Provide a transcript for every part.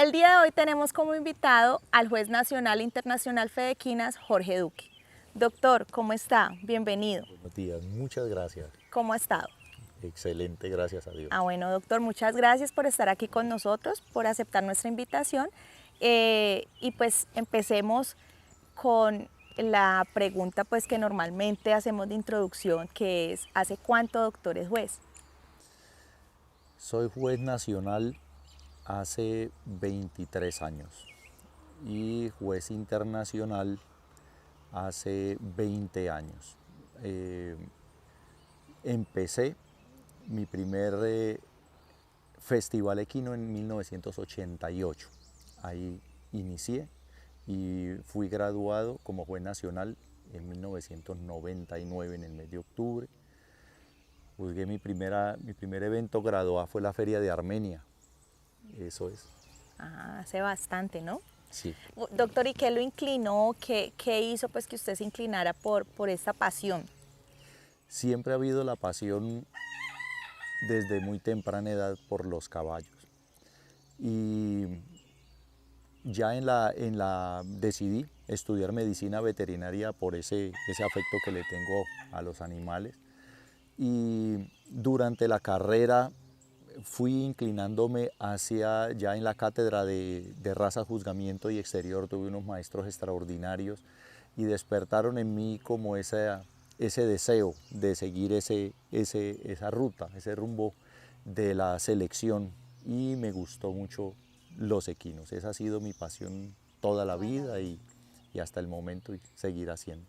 el día de hoy tenemos como invitado al juez nacional e internacional Fedequinas, Jorge Duque. Doctor, ¿cómo está? Bienvenido. Buenos días, muchas gracias. ¿Cómo ha estado? Excelente, gracias a Dios. Bueno, doctor, muchas gracias por estar aquí con nosotros, por aceptar nuestra invitación. Y pues empecemos con la pregunta pues que normalmente hacemos de introducción, que es, ¿hace cuánto, doctor, es juez? Soy juez nacional hace 23 años y juez internacional hace 20 años. Empecé mi primer festival equino en 1988. Ahí inicié y fui graduado como juez nacional en 1999 en el mes de octubre. Juzgué mi primer evento graduado fue la Feria de Armenia. Eso es. Hace bastante, ¿no? Sí. Doctor, ¿y qué lo inclinó? ¿Qué hizo pues que usted se inclinara por esta pasión? Siempre ha habido la pasión desde muy temprana edad por los caballos. Y ya decidí estudiar medicina veterinaria por ese afecto que le tengo a los animales. Y durante la carrera fui inclinándome hacia, ya en la cátedra de raza, juzgamiento y exterior, tuve unos maestros extraordinarios y despertaron en mí como ese deseo de seguir esa ruta, ese rumbo de la selección, y me gustó mucho los equinos. Esa ha sido mi pasión toda la vida y hasta el momento, y seguir haciendo.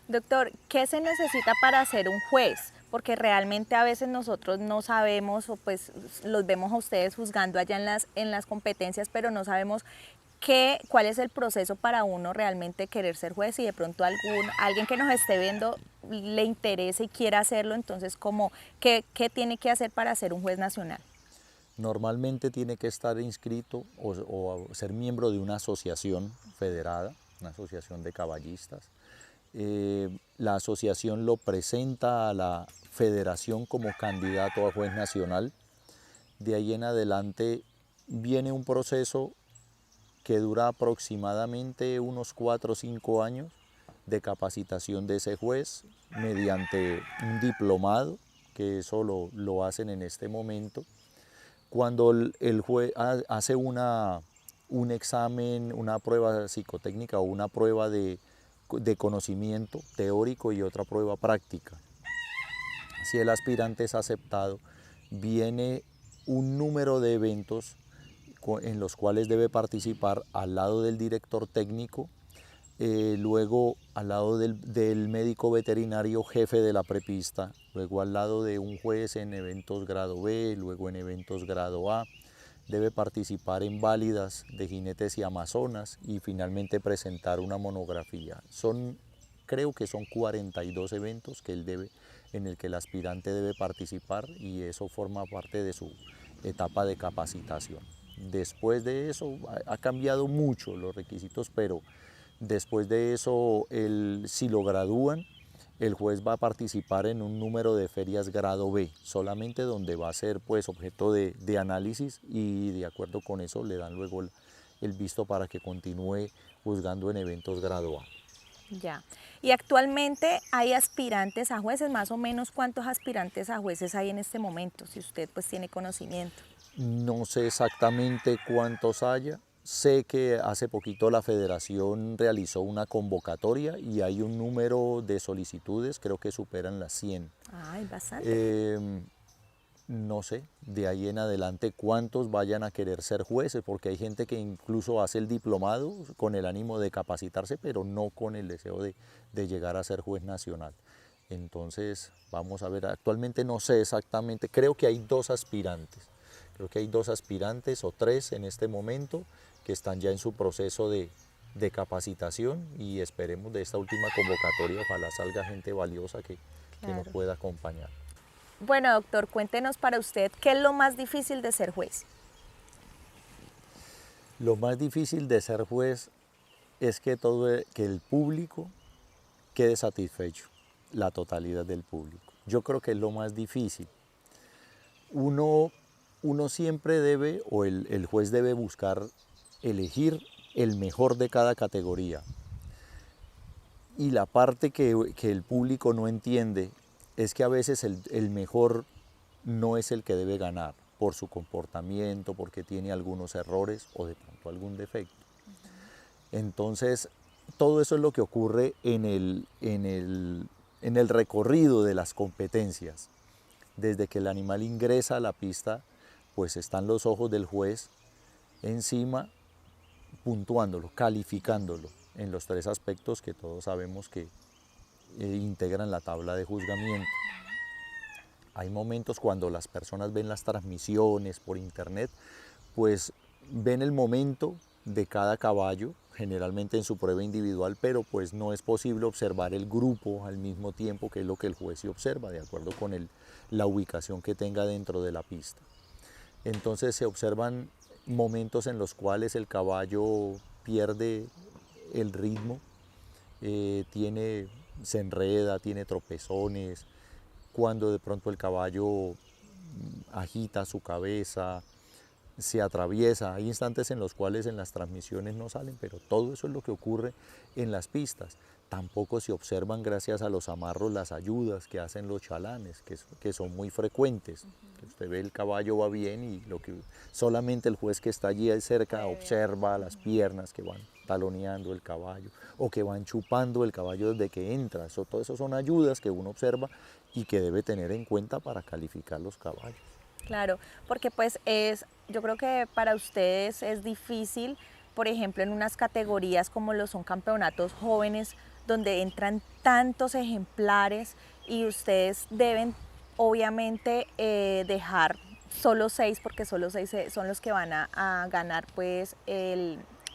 Doctor, ¿qué se necesita para ser un juez? Porque realmente a veces nosotros no sabemos, o pues los vemos a ustedes juzgando allá en las competencias, pero no sabemos cuál es el proceso para uno realmente querer ser juez, y de pronto alguien que nos esté viendo le interese y quiera hacerlo, entonces ¿qué tiene que hacer para ser un juez nacional? Normalmente tiene que estar inscrito o ser miembro de una asociación federada, una asociación de caballistas. La asociación lo presenta a la federación como candidato a juez nacional. De ahí en adelante viene un proceso que dura aproximadamente unos 4 o 5 años de capacitación de ese juez mediante un diplomado, que eso lo hacen en este momento. Cuando el juez hace un examen, una prueba psicotécnica o una prueba de conocimiento teórico y otra prueba práctica. Si el aspirante es aceptado, viene un número de eventos en los cuales debe participar al lado del director técnico, luego al lado del médico veterinario jefe de la prepista, luego al lado de un juez en eventos grado B, luego en eventos grado A. Debe participar en válidas de jinetes y amazonas y finalmente presentar una monografía. Creo que son 42 eventos en el que el aspirante debe participar, y eso forma parte de su etapa de capacitación. Después de eso ha cambiado mucho los requisitos, pero después de eso, si lo gradúan, el juez va a participar en un número de ferias grado B, solamente donde va a ser pues objeto de análisis, y de acuerdo con eso le dan luego el visto para que continúe juzgando en eventos grado A. Ya. Y actualmente hay aspirantes a jueces, más o menos ¿cuántos aspirantes a jueces hay en este momento, si usted pues tiene conocimiento? No sé exactamente cuántos haya. Sé que hace poquito la federación realizó una convocatoria y hay un número de solicitudes, creo que superan las 100. Ay, bastante. No sé de ahí en adelante cuántos vayan a querer ser jueces, porque hay gente que incluso hace el diplomado con el ánimo de capacitarse, pero no con el deseo de llegar a ser juez nacional. Entonces, vamos a ver, actualmente no sé exactamente, creo que hay 2 aspirantes. Creo que hay 2 aspirantes o 3 en este momento que están ya en su proceso de capacitación, y esperemos de esta última convocatoria ojalá salga gente valiosa que nos pueda acompañar. Bueno, doctor, cuéntenos para usted, ¿qué es lo más difícil de ser juez? Lo más difícil de ser juez es que el público quede satisfecho, la totalidad del público. Yo creo que es lo más difícil. Uno siempre debe, o el juez debe buscar elegir el mejor de cada categoría. Y la parte que el público no entiende es que a veces el mejor no es el que debe ganar por su comportamiento, porque tiene algunos errores o de pronto algún defecto. Entonces, todo eso es lo que ocurre en el recorrido de las competencias. Desde que el animal ingresa a la pista, pues están los ojos del juez encima, puntuándolo, calificándolo en los 3 aspectos que todos sabemos que integran la tabla de juzgamiento. Hay momentos cuando las personas ven las transmisiones por internet, pues ven el momento de cada caballo, generalmente en su prueba individual, pero pues no es posible observar el grupo al mismo tiempo, que es lo que el juez sí observa, de acuerdo con la ubicación que tenga dentro de la pista. Entonces se observan momentos en los cuales el caballo pierde el ritmo, se enreda, tiene tropezones, cuando de pronto el caballo agita su cabeza, se atraviesa. Hay instantes en los cuales en las transmisiones no salen, pero todo eso es lo que ocurre en las pistas. Tampoco se observan, gracias a los amarros, las ayudas que hacen los chalanes, que son muy frecuentes. Que usted ve el caballo va bien y solamente el juez que está allí cerca observa las piernas que van taloneando el caballo o que van chupando el caballo desde que entra. Todo eso son ayudas que uno observa y que debe tener en cuenta para calificar los caballos. Claro, porque pues yo creo que para ustedes es difícil, por ejemplo, en unas categorías como lo son campeonatos jóvenes, donde entran tantos ejemplares y ustedes deben obviamente dejar solo 6, porque solo 6 son los que van a ganar pues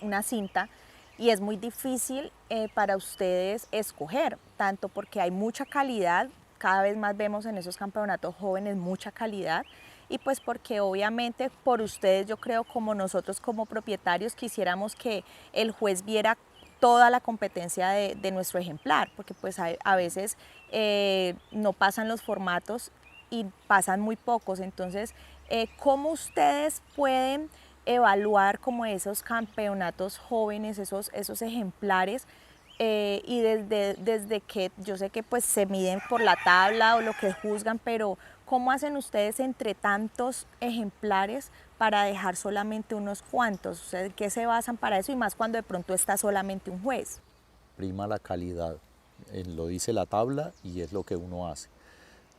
una cinta. Y es muy difícil para ustedes escoger, tanto porque hay mucha calidad, cada vez más vemos en esos campeonatos jóvenes mucha calidad, y pues porque obviamente por ustedes, yo creo, como nosotros como propietarios, quisiéramos que el juez viera toda la competencia de nuestro ejemplar, porque pues a veces no pasan los formatos y pasan muy pocos. Entonces, ¿cómo ustedes pueden evaluar como esos campeonatos jóvenes, esos ejemplares? Y desde que yo sé que pues se miden por la tabla o lo que juzgan, pero ¿cómo hacen ustedes entre tantos ejemplares para dejar solamente unos cuantos? O sea, ¿en qué se basan para eso? Y más cuando de pronto está solamente un juez. Prima la calidad, lo dice la tabla y es lo que uno hace.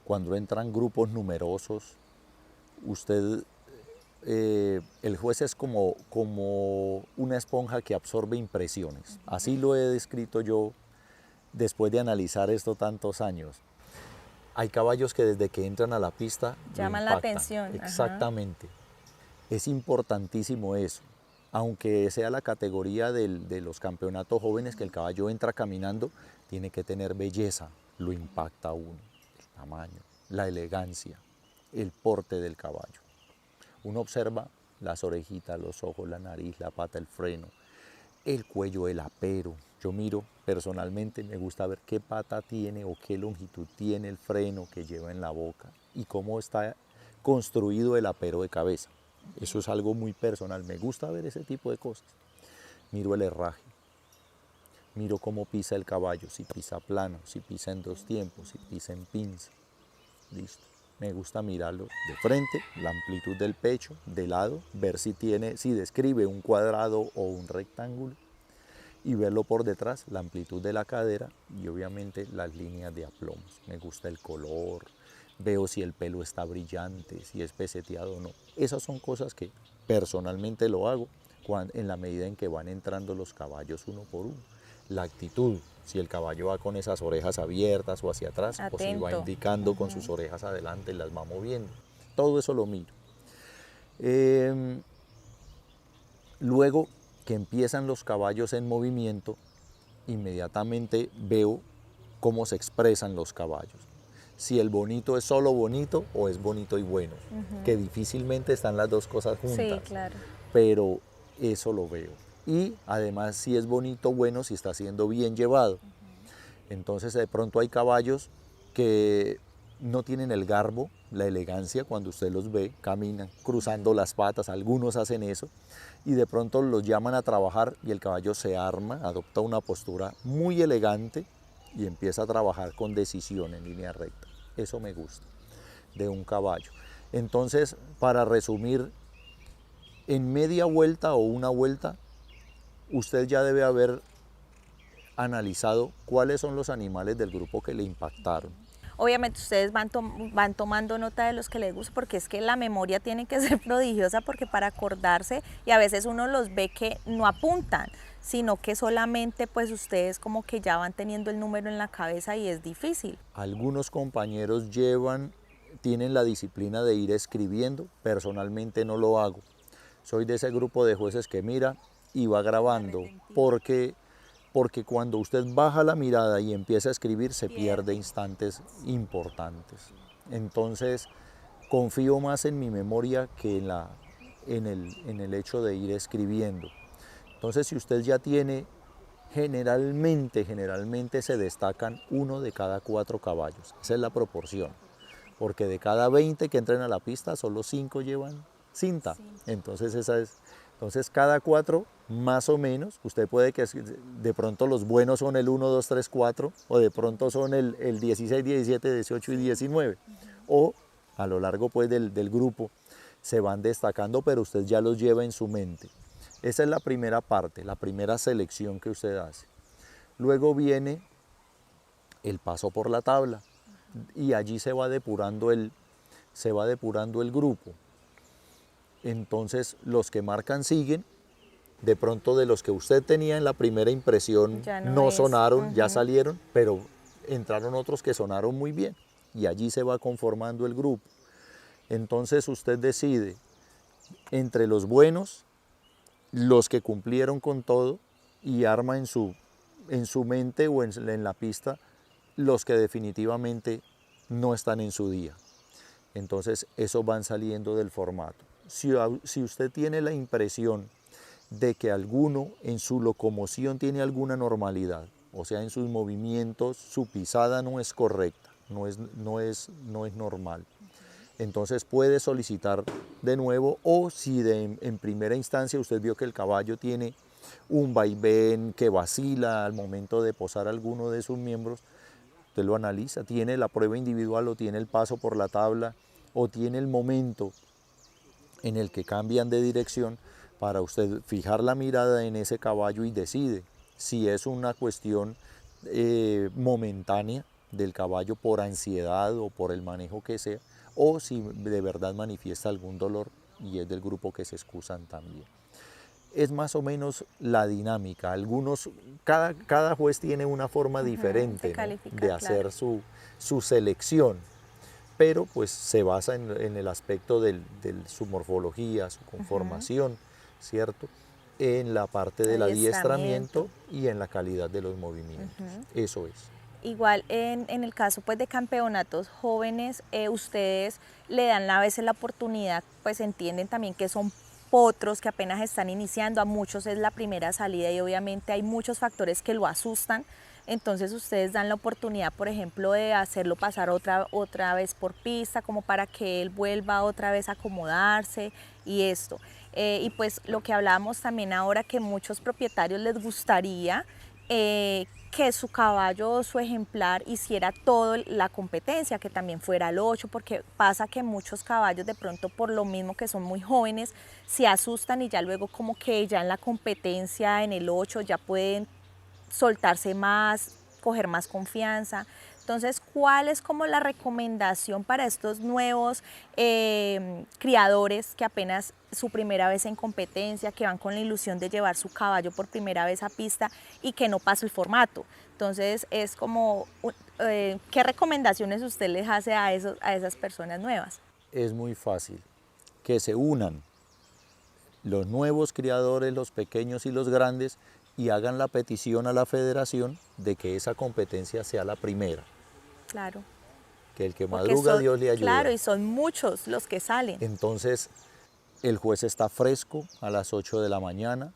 Cuando entran grupos numerosos, el juez es como una esponja que absorbe impresiones. Así lo he descrito yo después de analizar esto tantos años. Hay caballos que desde que entran a la pista llaman la atención. Exactamente. Es importantísimo eso. Aunque sea la categoría de los campeonatos jóvenes, que el caballo entra caminando, tiene que tener belleza, lo impacta a uno, el tamaño, la elegancia, el porte del caballo. Uno observa las orejitas, los ojos, la nariz, la pata, el freno, el cuello, el apero. Yo miro personalmente, me gusta ver qué pata tiene o qué longitud tiene el freno que lleva en la boca y cómo está construido el apero de cabeza. Eso es algo muy personal, me gusta ver ese tipo de cosas. Miro el herraje, miro cómo pisa el caballo, si pisa plano, si pisa en 2 tiempos, si pisa en pinza. Listo. Me gusta mirarlo de frente, la amplitud del pecho, de lado, ver si describe un cuadrado o un rectángulo, y verlo por detrás, la amplitud de la cadera y obviamente las líneas de aplomos. Me gusta el color, veo si el pelo está brillante, si es peseteado o no. Esas son cosas que personalmente lo hago en la medida en que van entrando los caballos uno por uno. La actitud, si el caballo va con esas orejas abiertas o hacia atrás, o si va indicando con sus orejas adelante y las va moviendo. Todo eso lo miro. Luego que empiezan los caballos en movimiento, inmediatamente veo cómo se expresan los caballos. Si el bonito es solo bonito o es bonito y bueno, que difícilmente están las dos cosas juntas. Sí, claro. Pero eso lo veo. Y además si es bonito, bueno, si está siendo bien llevado. Entonces de pronto hay caballos que no tienen el garbo, la elegancia cuando usted los ve, caminan cruzando las patas, algunos hacen eso, y de pronto los llaman a trabajar y el caballo se arma, adopta una postura muy elegante y empieza a trabajar con decisión en línea recta. Eso me gusta de un caballo. Entonces, para resumir, en media vuelta o una vuelta, usted ya debe haber analizado cuáles son los animales del grupo que le impactaron. Obviamente ustedes van tomando nota de los que les gusta, porque es que la memoria tiene que ser prodigiosa, porque para acordarse, y a veces uno los ve que no apuntan, sino que solamente pues ustedes como que ya van teniendo el número en la cabeza y es difícil. Algunos compañeros tienen la disciplina de ir escribiendo, personalmente no lo hago. Soy de ese grupo de jueces que mira y va grabando, porque cuando usted baja la mirada y empieza a escribir se pierde instantes importantes. Entonces confío más en mi memoria que en el hecho de ir escribiendo. Entonces si usted ya tiene, generalmente se destacan 1 de cada 4 caballos. Esa es la proporción, porque de cada 20 que entran a la pista solo 5 llevan cinta. Entonces cada 4 más o menos, usted puede que de pronto los buenos son el 1, 2, 3, 4, o de pronto son el 16, 17, 18 y 19, o a lo largo pues del grupo se van destacando, pero usted ya los lleva en su mente. Esa es la primera parte, la primera selección que usted hace. Luego viene el paso por la tabla y allí se va depurando el grupo. Entonces los que marcan siguen, de pronto de los que usted tenía en la primera impresión no sonaron, ya salieron, pero entraron otros que sonaron muy bien y allí se va conformando el grupo. Entonces usted decide entre los buenos, los que cumplieron con todo, y arma en su mente o en la pista los que definitivamente no están en su día. Entonces esos van saliendo del formato. Si usted tiene la impresión de que alguno en su locomoción tiene alguna normalidad, o sea, en sus movimientos su pisada no es correcta, no es normal, entonces puede solicitar de nuevo, o si en primera instancia usted vio que el caballo tiene un vaivén, que vacila al momento de posar alguno de sus miembros, usted lo analiza, tiene la prueba individual o tiene el paso por la tabla o tiene el momento en el que cambian de dirección, para usted fijar la mirada en ese caballo y decide si es una cuestión momentánea del caballo por ansiedad o por el manejo que sea, o si de verdad manifiesta algún dolor y es del grupo que se excusan también. Es más o menos la dinámica. Cada juez tiene una forma diferente, ¿no?, de hacer su selección, pero pues se basa en el aspecto de su morfología, su conformación, ¿cierto?, en la parte del adiestramiento y en la calidad de los movimientos. Eso es. Igual en el caso pues de campeonatos jóvenes, ustedes le dan a veces la oportunidad, pues entienden también que son potros que apenas están iniciando, a muchos es la primera salida y obviamente hay muchos factores que lo asustan. Entonces ustedes dan la oportunidad, por ejemplo, de hacerlo pasar otra vez por pista, como para que él vuelva otra vez a acomodarse y esto. Y pues lo que hablábamos también ahora, que muchos propietarios les gustaría que su caballo o su ejemplar hiciera toda la competencia, que también fuera el 8, porque pasa que muchos caballos de pronto, por lo mismo que son muy jóvenes, se asustan y ya luego como que ya en la competencia en el 8 ya pueden soltarse más, coger más confianza. Entonces, ¿cuál es como la recomendación para estos nuevos criadores que apenas su primera vez en competencia, que van con la ilusión de llevar su caballo por primera vez a pista y que no pasa el formato? Entonces, es como, ¿qué recomendaciones usted les hace a esas personas nuevas? Es muy fácil, que se unan los nuevos criadores, los pequeños y los grandes, y hagan la petición a la federación de que esa competencia sea la primera. Claro. Que el que madruga, Dios le ayuda. Claro, y son muchos los que salen. Entonces, el juez está fresco a las 8 de la mañana,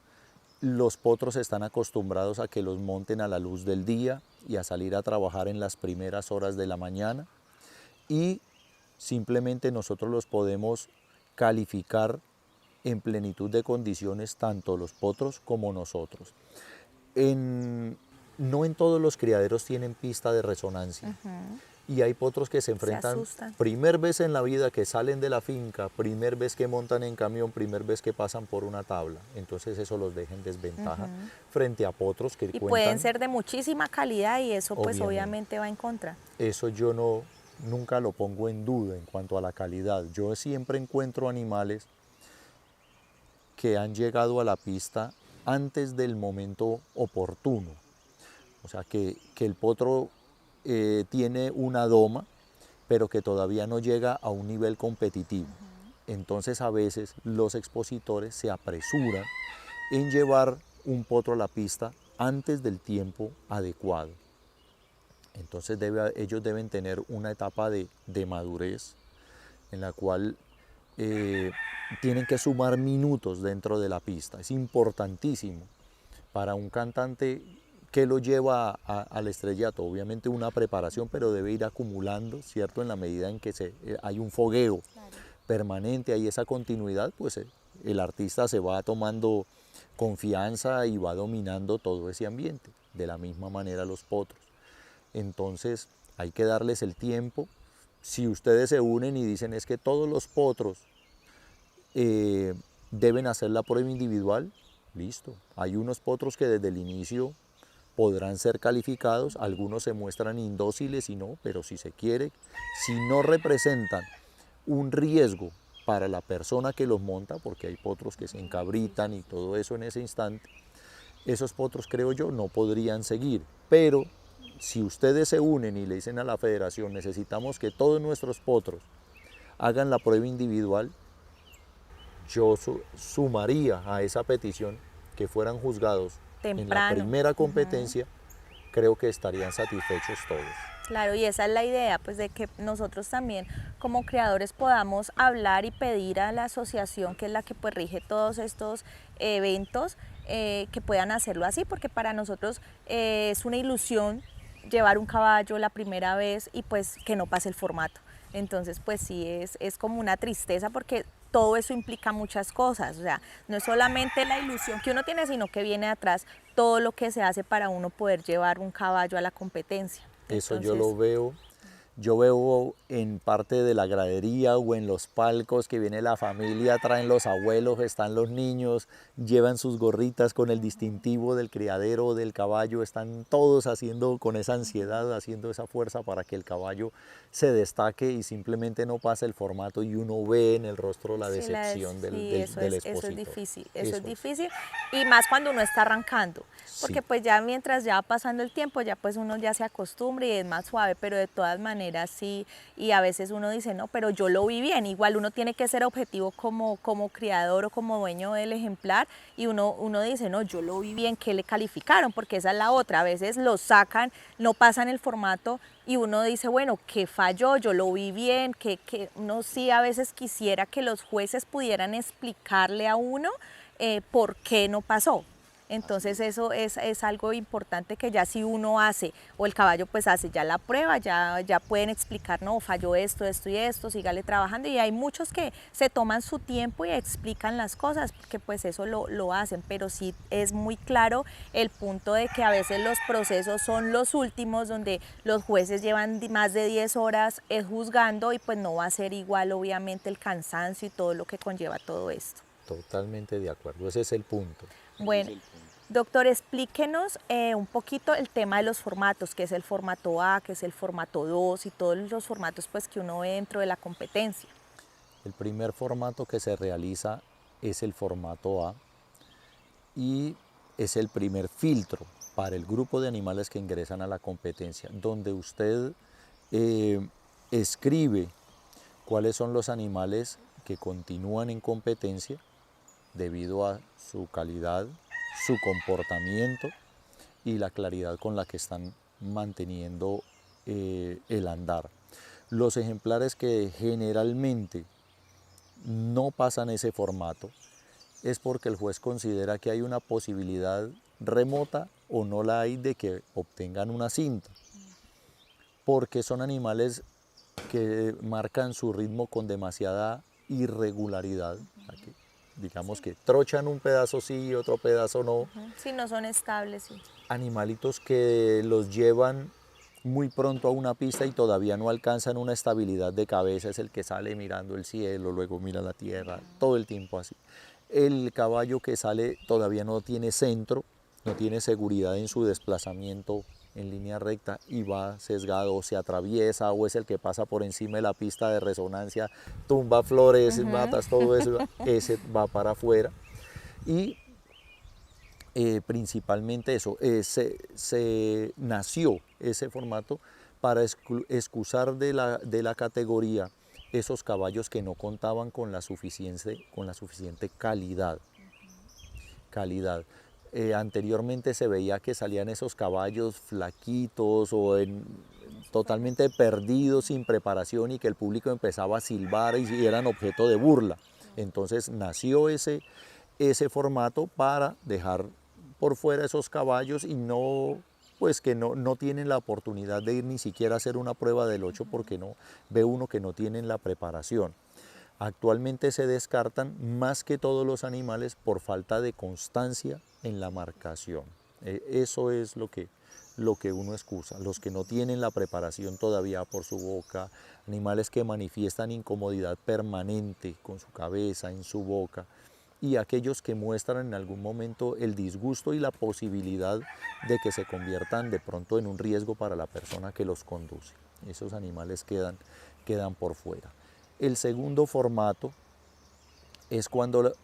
los potros están acostumbrados a que los monten a la luz del día y a salir a trabajar en las primeras horas de la mañana. y simplemente nosotros los podemos calificar en plenitud de condiciones tanto los potros como nosotros. No en todos los criaderos tienen pista de resonancia. Y hay potros que se enfrentan primer vez en la vida que salen de la finca, primer vez que montan en camión, primer vez que pasan por una tabla. Entonces eso los deja en desventaja frente a potros que cuentan. Pueden ser de muchísima calidad y eso pues obviamente va en contra. Eso yo nunca lo pongo en duda en cuanto a la calidad. Yo siempre encuentro animales que han llegado a la pista antes del momento oportuno. O sea, que el potro tiene una doma, pero que todavía no llega a un nivel competitivo. Entonces a veces los expositores se apresuran en llevar un potro a la pista antes del tiempo adecuado. Entonces ellos deben tener una etapa de madurez en la cual tienen que sumar minutos dentro de la pista. Es importantísimo para un cantante que lo lleva al estrellato. Obviamente una preparación, pero debe ir acumulando, ¿cierto? En la medida en que hay un fogueo permanente, hay esa continuidad, pues el artista se va tomando confianza y va dominando todo ese ambiente. De la misma manera los potros. Entonces hay que darles el tiempo. Si ustedes se unen y dicen es que todos los potros deben hacer la prueba individual, listo. Hay unos potros que desde el inicio podrán ser calificados, algunos se muestran indóciles y no, pero si se quiere, si no representan un riesgo para la persona que los monta, porque hay potros que se encabritan y todo eso en ese instante, esos potros, creo yo, no podrían seguir. Pero si ustedes se unen y le dicen a la federación, necesitamos que todos nuestros potros hagan la prueba individual, yo sumaría a esa petición que fueran juzgados temprano en la primera competencia, creo que estarían satisfechos todos. Claro, y esa es la idea, pues de que nosotros también como creadores podamos hablar y pedir a la asociación, que es la que pues rige todos estos eventos, que puedan hacerlo así, porque para nosotros es una ilusión llevar un caballo la primera vez y pues que no pase el formato. Entonces pues sí, es como una tristeza porque todo eso implica muchas cosas, o sea, no es solamente la ilusión que uno tiene, sino que viene atrás todo lo que se hace para uno poder llevar un caballo a la competencia. Eso entonces, yo veo en parte de la gradería o en los palcos que viene la familia, traen los abuelos, están los niños, llevan sus gorritas con el distintivo del criadero o del caballo, están todos haciendo con esa ansiedad, haciendo esa fuerza para que el caballo se destaque y simplemente no pase el formato y uno ve en el rostro la decepción del expositor. Eso es difícil, eso es difícil y más cuando uno está arrancando, porque pues ya mientras ya va pasando el tiempo ya pues uno ya se acostumbra y es más suave, pero de todas maneras sí, y a veces uno dice, no, pero yo lo vi bien, igual uno tiene que ser objetivo como criador o como dueño del ejemplar y uno dice, no, yo lo vi bien, ¿qué le calificaron? Porque esa es la otra, a veces lo sacan, no pasan el formato y uno dice, bueno, ¿qué falló? Yo lo vi bien, que uno sí a veces quisiera que los jueces pudieran explicarle a uno por qué no pasó. Entonces eso es algo importante que ya si uno hace, o el caballo pues hace ya la prueba, ya pueden explicar, no, falló esto y esto, sígale trabajando. Y hay muchos que se toman su tiempo y explican las cosas, porque pues eso lo hacen, pero sí es muy claro el punto de que a veces los procesos son los últimos, donde los jueces llevan más de 10 horas juzgando y pues no va a ser igual obviamente el cansancio y todo lo que conlleva todo esto. Totalmente de acuerdo, ese es el punto. Bueno, doctor, explíquenos un poquito el tema de los formatos, que es el formato A, que es el formato 2 y todos los formatos pues, que uno ve dentro de la competencia. El primer formato que se realiza es el formato A y es el primer filtro para el grupo de animales que ingresan a la competencia, donde usted escribe cuáles son los animales que continúan en competencia debido a su calidad, su comportamiento y la claridad con la que están manteniendo el andar. Los ejemplares que generalmente no pasan ese formato es porque el juez considera que hay una posibilidad remota o no la hay de que obtengan una cinta, porque son animales que marcan su ritmo con demasiada irregularidad. Aquí, digamos que trochan un pedazo sí y otro pedazo no. Si no son estables, sí. Animalitos que los llevan muy pronto a una pista y todavía no alcanzan una estabilidad de cabeza, es el que sale mirando el cielo, luego mira la tierra, todo el tiempo así. El caballo que sale todavía no tiene centro, no tiene seguridad en su desplazamiento en línea recta y va sesgado, o se atraviesa, o es el que pasa por encima de la pista de resonancia, tumba flores, matas, todo eso, ese va para afuera. Y principalmente eso, se nació ese formato para excusar de la categoría esos caballos que no contaban con la suficiente calidad. Anteriormente se veía que salían esos caballos flaquitos o totalmente perdidos, sin preparación, y que el público empezaba a silbar y eran objeto de burla. Entonces nació ese formato para dejar por fuera esos caballos y no, pues que no tienen la oportunidad de ir ni siquiera a hacer una prueba del 8 porque no ve uno que no tienen la preparación. Actualmente se descartan más que todos los animales por falta de constancia en la marcación. Eso es lo que uno excusa. Los que no tienen la preparación todavía por su boca, animales que manifiestan incomodidad permanente con su cabeza, en su boca, y aquellos que muestran en algún momento el disgusto y la posibilidad de que se conviertan de pronto en un riesgo para la persona que los conduce. Esos animales quedan por fuera. El segundo formato es cuando,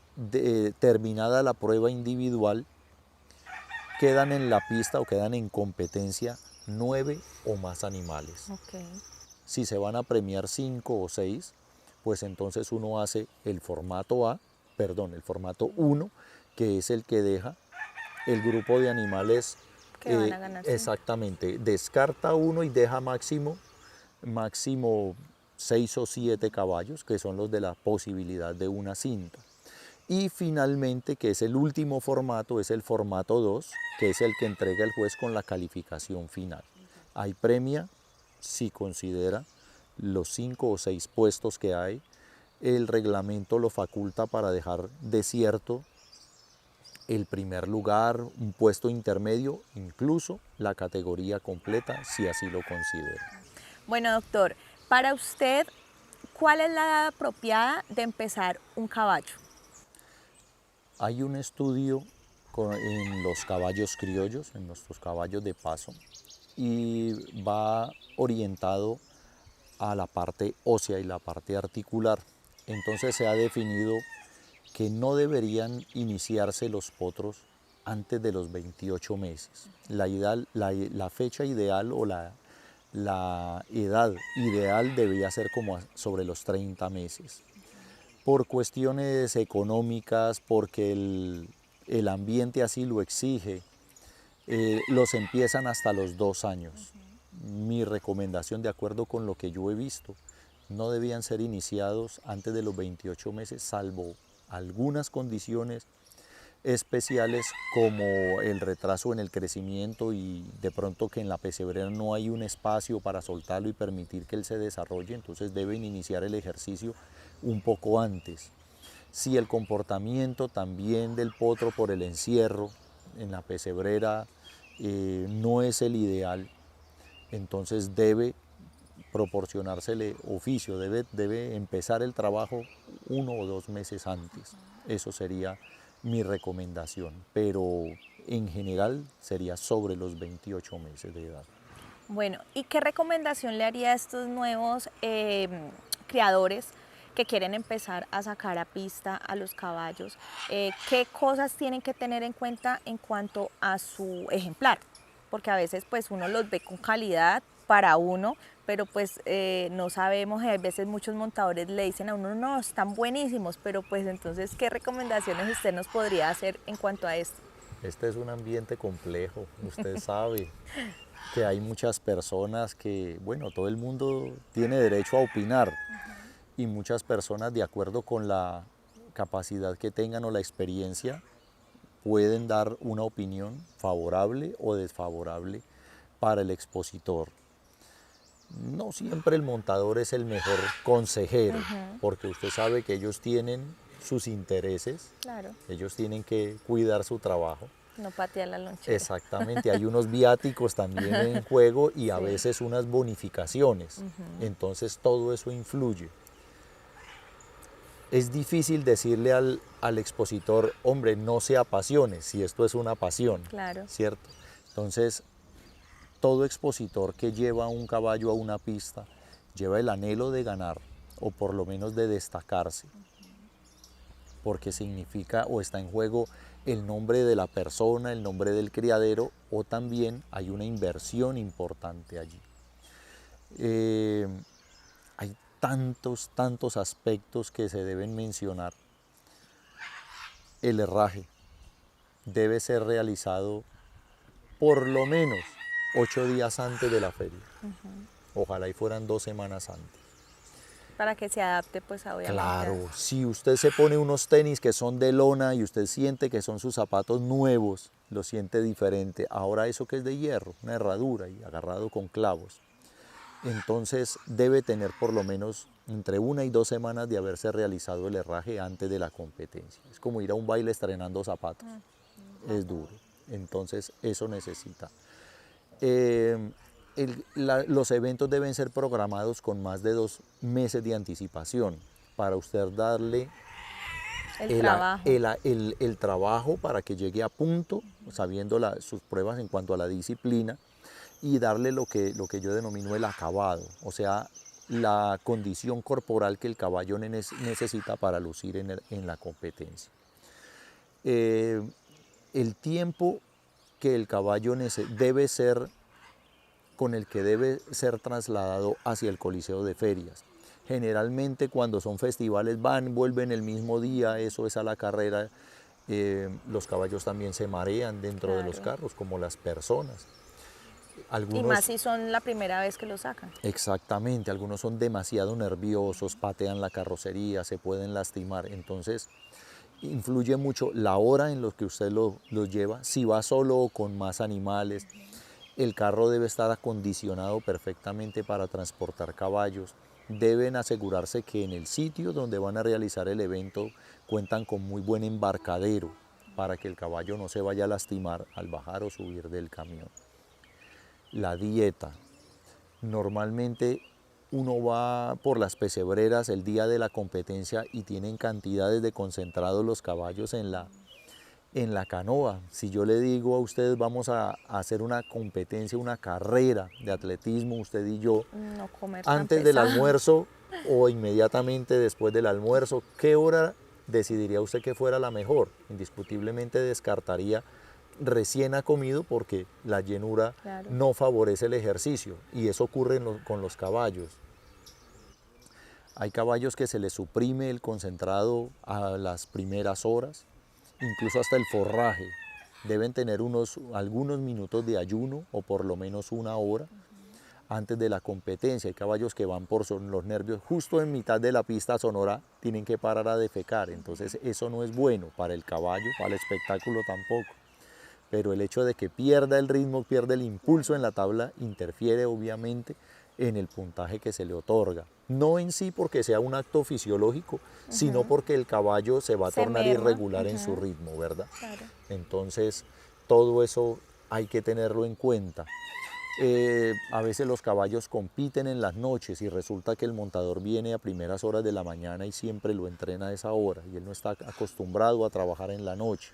terminada la prueba individual, quedan en la pista o quedan en competencia 9 o más animales. Okay. Si se van a premiar 5 o 6, pues entonces uno hace el formato el formato 1, que es el que deja el grupo de animales Que van a ganar. exactamente, descarta uno y deja máximo 6 o 7 caballos, que son los de la posibilidad de una cinta. Y finalmente, que es el último formato, es el formato 2, que es el que entrega el juez con la calificación final. Ahí premia si considera los 5 o 6 puestos que hay. El reglamento lo faculta para dejar desierto el primer lugar, un puesto intermedio, incluso la categoría completa, si así lo considera. Bueno, doctor, para usted, ¿cuál es la edad apropiada de empezar un caballo? Hay un estudio en los caballos criollos, en nuestros caballos de paso, y va orientado a la parte ósea y la parte articular. Entonces se ha definido que no deberían iniciarse los potros antes de los 28 meses. La fecha ideal o la edad ideal debería ser como sobre los 30 meses. Por cuestiones económicas, porque el ambiente así lo exige, los empiezan hasta los 2 años. Mi recomendación, de acuerdo con lo que yo he visto, no debían ser iniciados antes de los 28 meses, salvo algunas condiciones especiales como el retraso en el crecimiento y de pronto que en la pesebrera no hay un espacio para soltarlo y permitir que él se desarrolle, entonces deben iniciar el ejercicio un poco antes. Si el comportamiento también del potro por el encierro en la pesebrera no es el ideal, entonces debe proporcionársele oficio, debe empezar el trabajo 1 o 2 meses antes. Eso sería mi recomendación, pero en general sería sobre los 28 meses de edad. Bueno, ¿y qué recomendación le haría a estos nuevos criadores que quieren empezar a sacar a pista a los caballos? ¿Qué cosas tienen que tener en cuenta en cuanto a su ejemplar? Porque a veces pues uno los ve con calidad para uno, pero pues no sabemos, a veces muchos montadores le dicen a uno, no, están buenísimos, pero pues entonces, ¿qué recomendaciones usted nos podría hacer en cuanto a esto? Este es un ambiente complejo, usted sabe que hay muchas personas que, bueno, todo el mundo tiene derecho a opinar y muchas personas, de acuerdo con la capacidad que tengan o la experiencia, pueden dar una opinión favorable o desfavorable para el expositor. no siempre el montador es el mejor consejero, porque usted sabe que ellos tienen sus intereses, Claro, ellos tienen que cuidar su trabajo. no patear la lonchera. Exactamente, hay unos viáticos también en juego y a Sí. veces unas bonificaciones, entonces todo eso influye. Es difícil decirle al expositor, hombre, no se apasione, si esto es una pasión, Claro. ¿cierto? Entonces, todo expositor que lleva un caballo a una pista lleva el anhelo de ganar o por lo menos de destacarse, porque significa o está en juego el nombre de la persona, el nombre del criadero, o también hay una inversión importante allí. Hay tantos aspectos que se deben mencionar. El herraje debe ser realizado por lo menos 8 días antes de la feria. Ojalá y fueran 2 semanas antes. Para que se adapte, pues obviamente. Claro, si usted se pone unos tenis que son de lona y usted siente que son sus zapatos nuevos, lo siente diferente. Ahora eso que es de hierro, una herradura y agarrado con clavos. Entonces debe tener por lo menos entre 1 y 2 semanas de haberse realizado el herraje antes de la competencia. Es como ir a un baile estrenando zapatos. Es duro. Entonces eso necesita. Los eventos deben ser programados con más de 2 meses de anticipación para usted darle el trabajo para que llegue a punto, sabiendo sus pruebas en cuanto a la disciplina, y darle lo que yo denomino el acabado, o sea, la condición corporal que el caballo necesita para lucir en la competencia. El tiempo que el caballo debe ser con el que debe ser trasladado hacia el Coliseo de Ferias. Generalmente cuando son festivales vuelven el mismo día, eso es a la carrera. Los caballos también se marean dentro de los carros, como las personas. Y más si son la primera vez que lo sacan. Exactamente, algunos son demasiado nerviosos, patean la carrocería, se pueden lastimar. Entonces influye mucho la hora en la que usted los lleva, si va solo o con más animales. El carro debe estar acondicionado perfectamente para transportar caballos. Deben asegurarse que en el sitio donde van a realizar el evento cuentan con muy buen embarcadero para que el caballo no se vaya a lastimar al bajar o subir del camión. La dieta. Normalmente uno va por las pesebreras el día de la competencia y tienen cantidades de concentrados los caballos en la canoa. Si yo le digo a ustedes vamos a hacer una competencia, una carrera de atletismo, usted y yo, no comer antes del almuerzo o inmediatamente después del almuerzo, ¿qué hora decidiría usted que fuera la mejor? Indiscutiblemente descartaría recién ha comido porque la llenura no favorece el ejercicio y eso ocurre con los caballos. Hay caballos que se les suprime el concentrado a las primeras horas, incluso hasta el forraje. Deben tener algunos minutos de ayuno o por lo menos 1 hora antes de la competencia. Hay caballos que van por los nervios, justo en mitad de la pista sonora tienen que parar a defecar, entonces eso no es bueno para el caballo, para el espectáculo tampoco. Pero el hecho de que pierda el ritmo, pierda el impulso en la tabla, interfiere obviamente en el puntaje que se le otorga. No en sí porque sea un acto fisiológico, sino porque el caballo se va a tornar irregular en su ritmo, ¿verdad? Claro. Entonces, todo eso hay que tenerlo en cuenta. A veces los caballos compiten en las noches y resulta que el montador viene a primeras horas de la mañana y siempre lo entrena a esa hora y él no está acostumbrado a trabajar en la noche.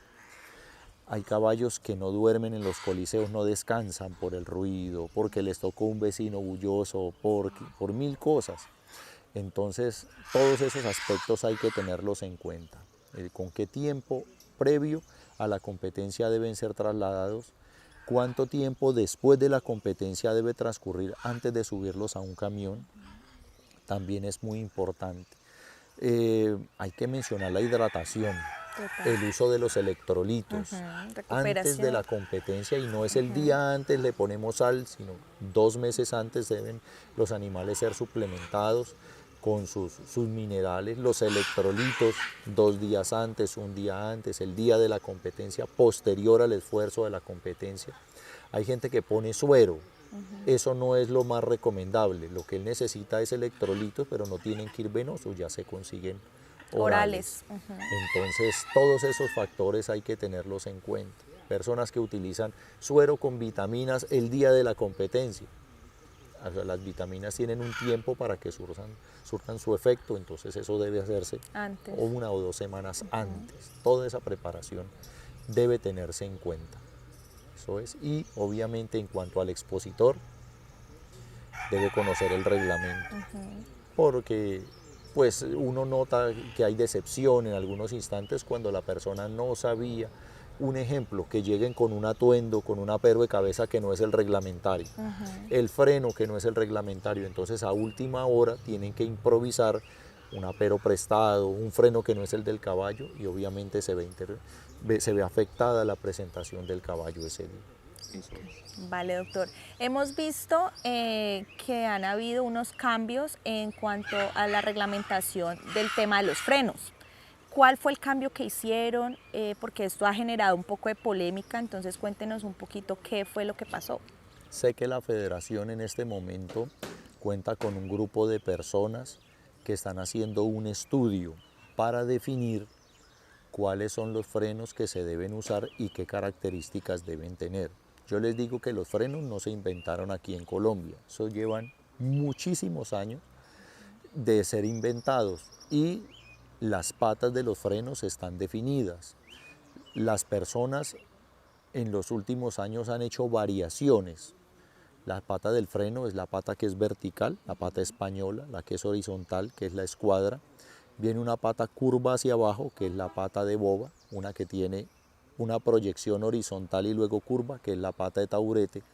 Hay caballos que no duermen en los coliseos, no descansan por el ruido, porque les tocó un vecino bulloso, por 1000 cosas. Entonces, todos esos aspectos hay que tenerlos en cuenta. ¿Con qué tiempo previo a la competencia deben ser trasladados? ¿Cuánto tiempo después de la competencia debe transcurrir antes de subirlos a un camión? También es muy importante. Hay que mencionar la hidratación. El uso de los electrolitos antes de la competencia, y no es el día antes le ponemos sal, sino 2 meses antes deben los animales ser suplementados con sus minerales, los electrolitos 2 días antes, 1 día antes, el día de la competencia, posterior al esfuerzo de la competencia. Hay gente que pone suero, Eso no es lo más recomendable. Lo que él necesita es electrolitos, pero no tienen que ir venosos, ya se consiguen orales. Entonces, todos esos factores hay que tenerlos en cuenta. Personas que utilizan suero con vitaminas el día de la competencia. O sea, las vitaminas tienen un tiempo para que surtan su efecto, entonces eso debe hacerse Antes. 1 o 2 semanas antes. Toda esa preparación debe tenerse en cuenta. Eso es. Y obviamente en cuanto al expositor, debe conocer el reglamento. Porque pues uno nota que hay decepción en algunos instantes cuando la persona no sabía. Un ejemplo, que lleguen con un atuendo, con un apero de cabeza que no es el reglamentario, el freno que no es el reglamentario, entonces a última hora tienen que improvisar un apero prestado, un freno que no es el del caballo y obviamente se ve afectada la presentación del caballo ese día. Eso es. Vale, doctor. Hemos visto que han habido unos cambios en cuanto a la reglamentación del tema de los frenos. ¿Cuál fue el cambio que hicieron? Porque esto ha generado un poco de polémica, entonces cuéntenos un poquito qué fue lo que pasó. Sé que la federación en este momento cuenta con un grupo de personas que están haciendo un estudio para definir cuáles son los frenos que se deben usar y qué características deben tener. Yo les digo que los frenos no se inventaron aquí en Colombia, eso llevan muchísimos años de ser inventados y las patas de los frenos están definidas. Las personas en los últimos años han hecho variaciones. La pata del freno es la pata que es vertical, la pata española, la que es horizontal, que es la escuadra. Viene una pata curva hacia abajo, que es la pata de boba, una que tiene una proyección horizontal y luego curva, que es la pata de taburete.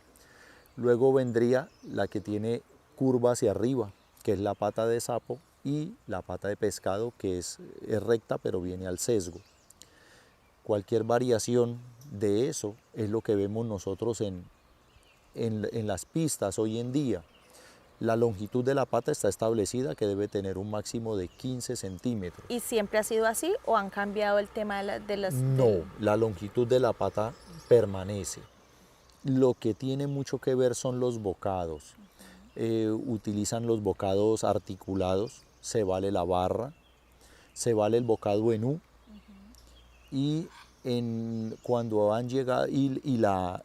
Luego vendría la que tiene curva hacia arriba, que es la pata de sapo, y la pata de pescado, que es recta pero viene al sesgo. Cualquier variación de eso es lo que vemos nosotros en las pistas hoy en día. La longitud de la pata está establecida que debe tener un máximo de 15 centímetros. ¿Y siempre ha sido así o han cambiado el tema de las... No, la longitud de la pata permanece. Lo que tiene mucho que ver son los bocados. Utilizan los bocados articulados, se vale la barra, se vale el bocado en U y cuando han llegado,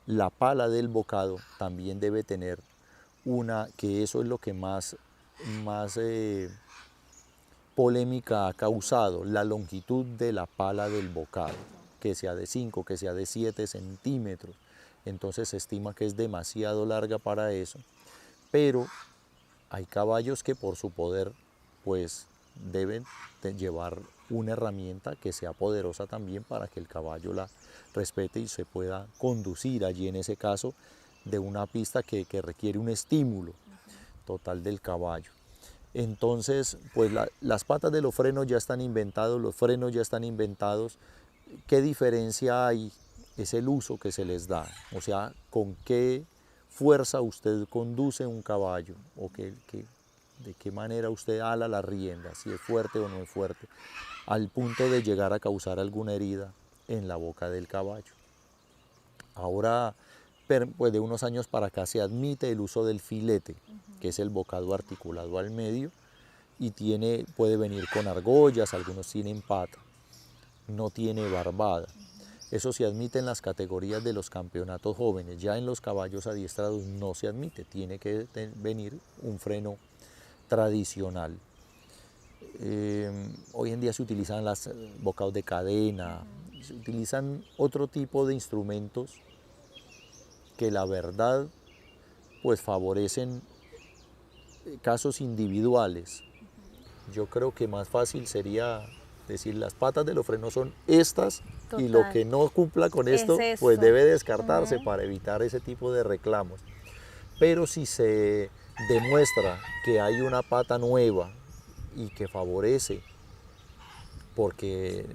la pala del bocado también debe tener que eso es lo que más polémica ha causado, la longitud de la pala del bocado, que sea de 5, que sea de 7 centímetros. Entonces se estima que es demasiado larga para eso, pero hay caballos que por su poder pues deben llevar una herramienta que sea poderosa también para que el caballo la respete y se pueda conducir allí en ese caso de una pista que requiere un estímulo total del caballo. Entonces, pues las patas de los frenos ya están inventados, los frenos ya están inventados. ¿Qué diferencia hay? Es el uso que se les da, o sea, con qué fuerza usted conduce un caballo o de qué manera usted ala la rienda, si es fuerte o no es fuerte, al punto de llegar a causar alguna herida en la boca del caballo. Ahora, pues de unos años para acá se admite el uso del filete, que es el bocado articulado al medio y puede venir con argollas, algunos tienen pata, no tiene barbada. Eso se admite en las categorías de los campeonatos jóvenes, ya en los caballos adiestrados no se admite, tiene que venir un freno tradicional. Hoy en día se utilizan los bocados de cadena, se utilizan otro tipo de instrumentos que la verdad pues favorecen casos individuales. Yo creo que más fácil sería decir las patas de los frenos son estas. Total. Y lo que no cumpla con esto pues debe descartarse para evitar ese tipo de reclamos. Pero si se demuestra que hay una pata nueva y que favorece porque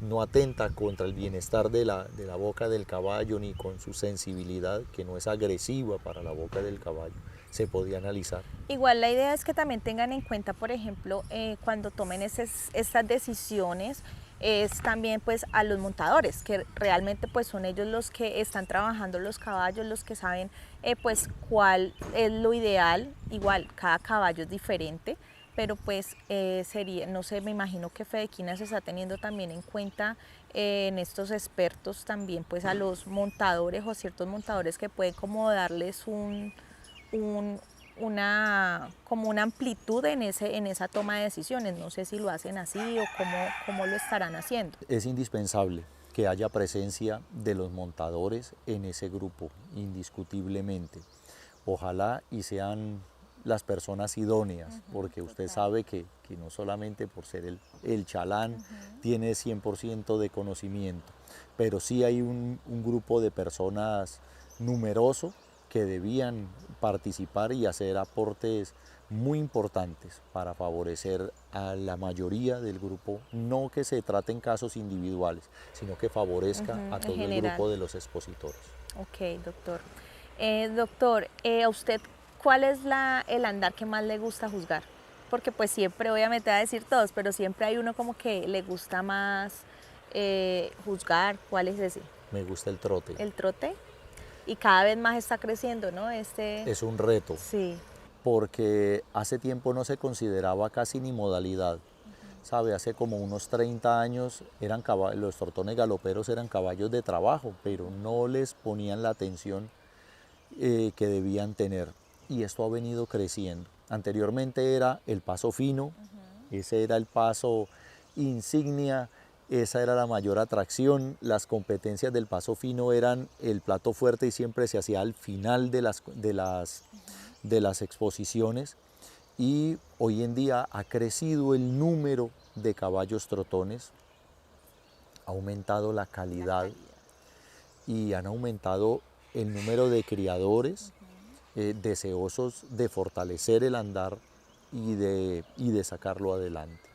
no atenta contra el bienestar de la boca del caballo ni con su sensibilidad, que no es agresiva para la boca del caballo, se podía analizar. Igual la idea es que también tengan en cuenta, por ejemplo, cuando tomen estas decisiones, es también pues a los montadores, que realmente pues son ellos los que están trabajando los caballos, los que saben pues cuál es lo ideal. Igual cada caballo es diferente, pero pues sería, no sé, me imagino que Fedequinas está teniendo también en cuenta en estos expertos también pues a los montadores o ciertos montadores que pueden como darles un, como una amplitud en esa toma de decisiones. No sé si lo hacen así o cómo lo estarán haciendo. Es indispensable que haya presencia de los montadores en ese grupo, indiscutiblemente. Ojalá y sean las personas idóneas, porque usted sabe que no solamente por ser el chalán tiene 100% de conocimiento, pero sí hay un grupo de personas numeroso que debían participar y hacer aportes muy importantes para favorecer a la mayoría del grupo, no que se traten casos individuales, sino que favorezca a todo el grupo de los expositores. Ok, doctor. Doctor, ¿a usted cuál es el andar que más le gusta juzgar? Porque pues siempre, obviamente, va a decir todos, pero siempre hay uno como que le gusta más juzgar. ¿Cuál es ese? Me gusta el trote. ¿El trote? Y cada vez más está creciendo, ¿no? Es un reto. Sí. Porque hace tiempo no se consideraba casi ni modalidad. ¿Sabe? Hace como unos 30 años los tortones galoperos eran caballos de trabajo, pero no les ponían la atención que debían tener. Y esto ha venido creciendo. Anteriormente era el paso fino, ese era el paso insignia, esa era la mayor atracción. Las competencias del paso fino eran el plato fuerte y siempre se hacía al final de las exposiciones. Y hoy en día ha crecido el número de caballos trotones, ha aumentado la calidad y han aumentado el número de criadores deseosos de fortalecer el andar y de sacarlo adelante.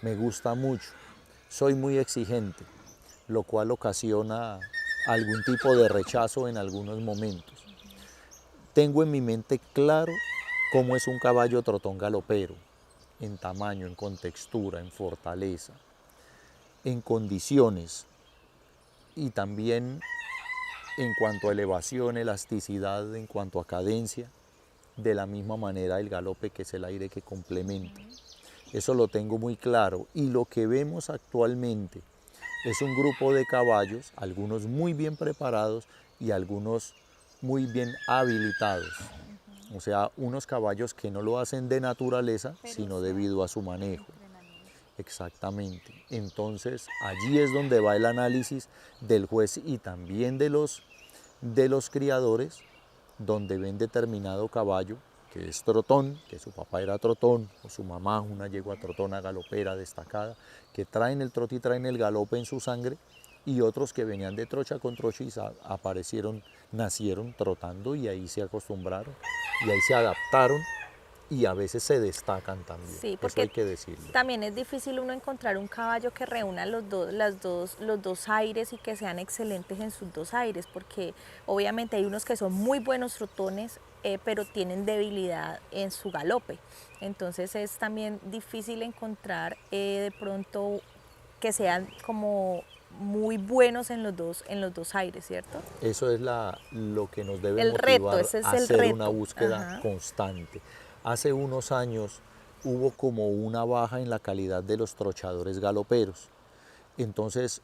Me gusta mucho, soy muy exigente, lo cual ocasiona algún tipo de rechazo en algunos momentos. Tengo en mi mente claro cómo es un caballo trotón galopero, en tamaño, en contextura, en fortaleza, en condiciones y también en cuanto a elevación, elasticidad, en cuanto a cadencia, de la misma manera el galope, que es el aire que complementa. Eso lo tengo muy claro, y lo que vemos actualmente es un grupo de caballos, algunos muy bien preparados y algunos muy bien habilitados. O sea, unos caballos que no lo hacen de naturaleza, sino debido a su manejo. Exactamente. Entonces, allí es donde va el análisis del juez y también de los criadores, donde ven determinado caballo que es trotón, que su papá era trotón, o su mamá una yegua trotona galopera destacada, que traen el trote y traen el galope en su sangre, y otros que venían de trocha con trocha y nacieron trotando, y ahí se acostumbraron, y ahí se adaptaron, y a veces se destacan también. Sí, eso porque hay que decirlo. también es difícil uno encontrar un caballo que reúna los dos aires y que sean excelentes en sus dos aires, porque obviamente hay unos que son muy buenos trotones, pero tienen debilidad en su galope. Entonces es también difícil encontrar de pronto que sean como muy buenos en los dos aires, ¿cierto? Eso es lo que nos debe El motivar reto, ese es a el hacer reto. una búsqueda Ajá. constante. Hace unos años hubo como una baja en la calidad de los trochadores galoperos. Entonces,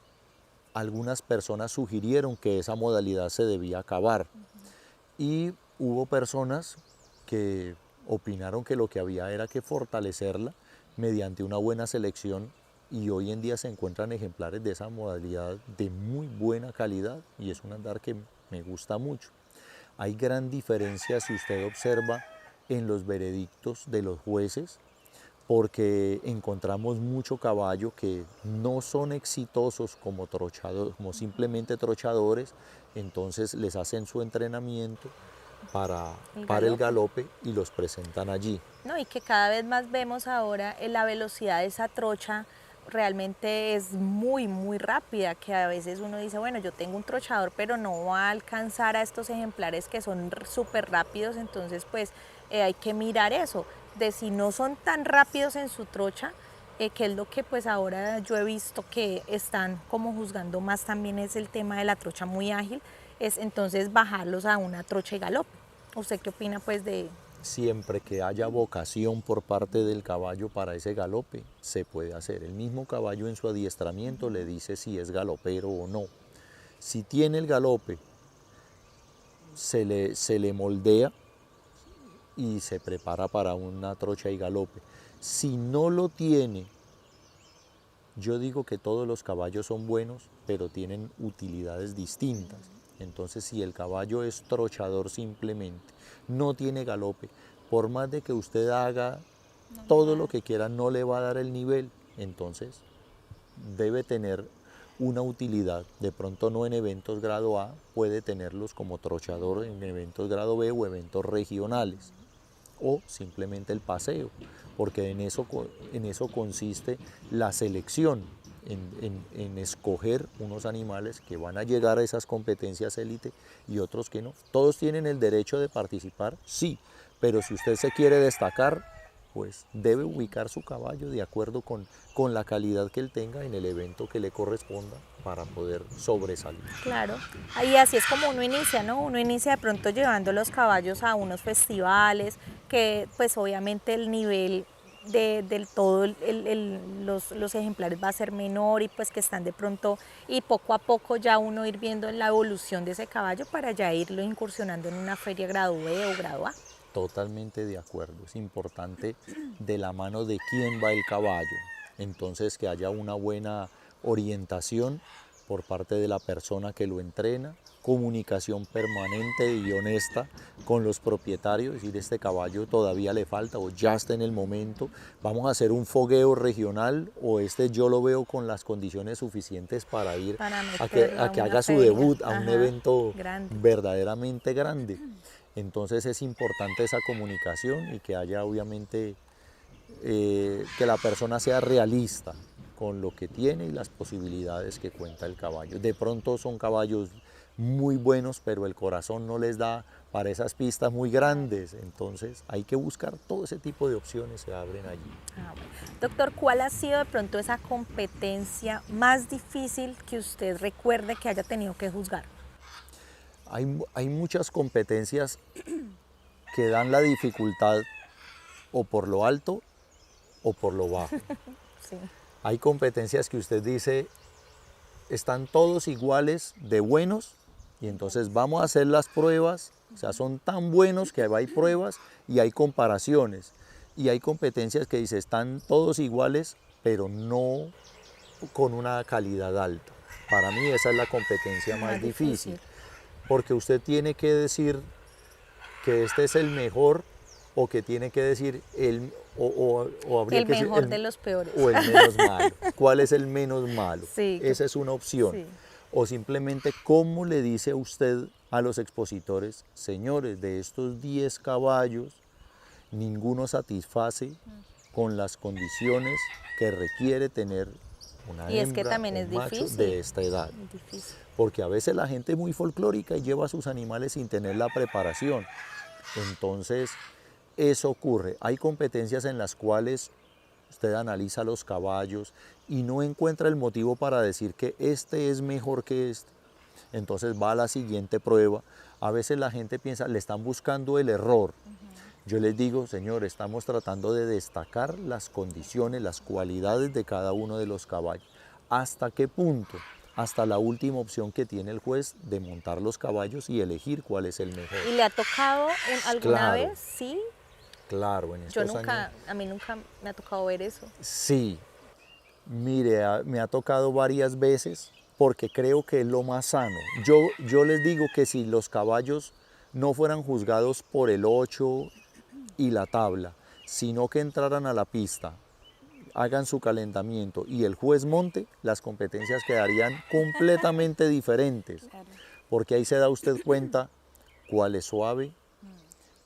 algunas personas sugirieron que esa modalidad se debía acabar. Y hubo personas que opinaron que lo que había era que fortalecerla mediante una buena selección, y hoy en día se encuentran ejemplares de esa modalidad de muy buena calidad, y es un andar que me gusta mucho. Hay gran diferencia, si usted observa, en los veredictos de los jueces, porque encontramos mucho caballo que no son exitosos como simplemente trochadores, entonces les hacen su entrenamiento para el galope y los presentan allí. No, y que cada vez más vemos ahora la velocidad de esa trocha realmente es muy, muy rápida, que a veces uno dice, bueno, yo tengo un trochador, pero no va a alcanzar a estos ejemplares que son súper rápidos, entonces pues hay que mirar eso, de si no son tan rápidos en su trocha, que es lo que pues ahora yo he visto que están como juzgando más también es el tema de la trocha muy ágil, es entonces bajarlos a una trocha y galope. ¿Usted qué opina pues de...? Siempre que haya vocación por parte del caballo para ese galope, se puede hacer. El mismo caballo en su adiestramiento le dice si es galopero o no. Si tiene el galope, se le moldea y se prepara para una trocha y galope. Si no lo tiene, yo digo que todos los caballos son buenos, pero tienen utilidades distintas. Entonces, si el caballo es trochador simplemente, no tiene galope, por más de que usted haga todo lo que quiera, no le va a dar el nivel. Entonces, debe tener una utilidad. De pronto no en eventos grado A, puede tenerlos como trochador en eventos grado B o eventos regionales. O simplemente el paseo, porque en eso consiste la selección, en escoger unos animales que van a llegar a esas competencias élite y otros que no. Todos tienen el derecho de participar, sí, pero si usted se quiere destacar, pues debe ubicar su caballo de acuerdo con la calidad que él tenga en el evento que le corresponda para poder sobresalir. Claro, y así es como uno inicia, ¿no? Uno inicia de pronto llevando los caballos a unos festivales, que pues obviamente el nivel del todo los ejemplares va a ser menor y pues que están de pronto y poco a poco ya uno ir viendo la evolución de ese caballo para ya irlo incursionando en una feria grado B o grado A. Totalmente de acuerdo, es importante de la mano de quién va el caballo, entonces que haya una buena orientación por parte de la persona que lo entrena, comunicación permanente y honesta con los propietarios, es decir, este caballo todavía le falta o ya está en el momento, vamos a hacer un fogueo regional o este yo lo veo con las condiciones suficientes para ir Para a que a una haga su feria. debut a un Ajá, evento grande. verdaderamente grande. Entonces es importante esa comunicación y que haya obviamente que la persona sea realista con lo que tiene y las posibilidades que cuenta el caballo. De pronto son caballos muy buenos, pero el corazón no les da para esas pistas muy grandes, entonces hay que buscar todo ese tipo de opciones, se abren allí. Bueno. Doctor, ¿cuál ha sido de pronto esa competencia más difícil que usted recuerde que haya tenido que juzgar? Hay muchas competencias que dan la dificultad o por lo alto o por lo bajo. Sí. Hay competencias que usted dice, están todos iguales de buenos y entonces vamos a hacer las pruebas, o sea, son tan buenos que hay pruebas y hay comparaciones. Y hay competencias que dice, están todos iguales, pero no con una calidad alta. Para mí esa es la competencia más difícil, porque usted tiene que decir que este es el mejor o que tiene que decir o habría El que decir mejor de los peores. o el menos malo. ¿Cuál es el menos malo? Sí. Esa es una opción. Sí. O simplemente cómo le dice a usted a los expositores, señores, de estos 10 caballos, ninguno satisface con las condiciones que requiere tener una Y es que hembra también o es un macho difícil. de esta edad. Es difícil. Porque a veces la gente es muy folclórica y lleva a sus animales sin tener la preparación. Entonces, eso ocurre. Hay competencias en las cuales usted analiza los caballos y no encuentra el motivo para decir que este es mejor que este. Entonces va a la siguiente prueba. A veces la gente piensa, le están buscando el error. Yo les digo, señor, estamos tratando de destacar las condiciones, las cualidades de cada uno de los caballos. ¿Hasta qué punto? Hasta la última opción que tiene el juez de montar los caballos y elegir cuál es el mejor. ¿Y le ha tocado alguna Claro. vez? Sí. Claro, en estos años. A mí nunca me ha tocado ver eso. Sí, mire, me ha tocado varias veces porque creo que es lo más sano. Yo les digo que si los caballos no fueran juzgados por el 8 y la tabla, sino que entraran a la pista, hagan su calentamiento y el juez monte, las competencias quedarían completamente diferentes. Claro. Porque ahí se da usted cuenta cuál es suave,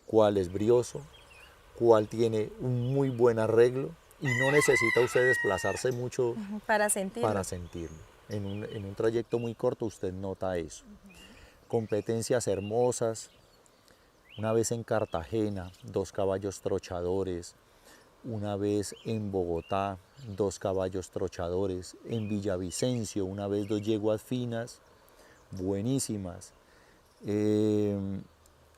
cuál es brioso, cuál tiene un muy buen arreglo y no necesita usted desplazarse mucho Para sentirlo. para sentirlo. En un trayecto muy corto usted nota eso. Competencias hermosas. Una vez en Cartagena, 2 caballos trochadores, una vez en Bogotá 2 caballos trochadores, en Villavicencio una vez 2 yeguas finas, buenísimas,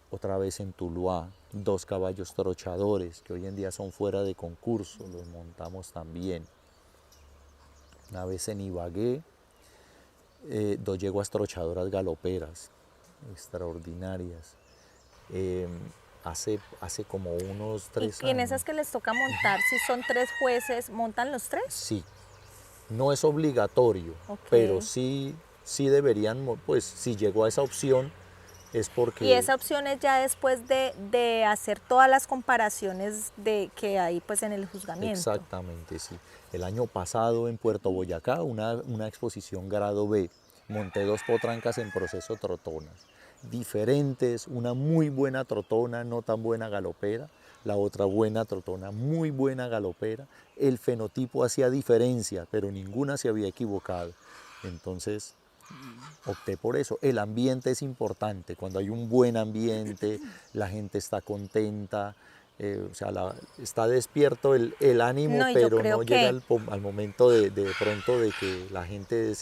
otra vez en Tuluá 2 caballos trochadores que hoy en día son fuera de concurso, los montamos también. Una vez en Ibagué 2 yeguas trochadoras galoperas, extraordinarias. Hace como unos 3 Y en años. esas que les toca montar, si son 3 jueces, ¿montan los 3? Sí, no es obligatorio, Ok. pero sí deberían, pues si llegó a esa opción es Y porque esa opción es ya después de hacer todas las comparaciones que hay pues en el juzgamiento. exactamente, sí. El año pasado en Puerto Boyacá, una exposición grado B, monté 2 potrancas en proceso trotonas, diferentes, una muy buena trotona, no tan buena galopera, la otra buena trotona, muy buena galopera. El fenotipo hacía diferencia, pero ninguna se había equivocado. Entonces opté por eso. El ambiente es importante. Cuando hay un buen ambiente, la gente está contenta, o sea, está despierto el ánimo, No, y yo pero creo no llega que al momento de pronto de que la gente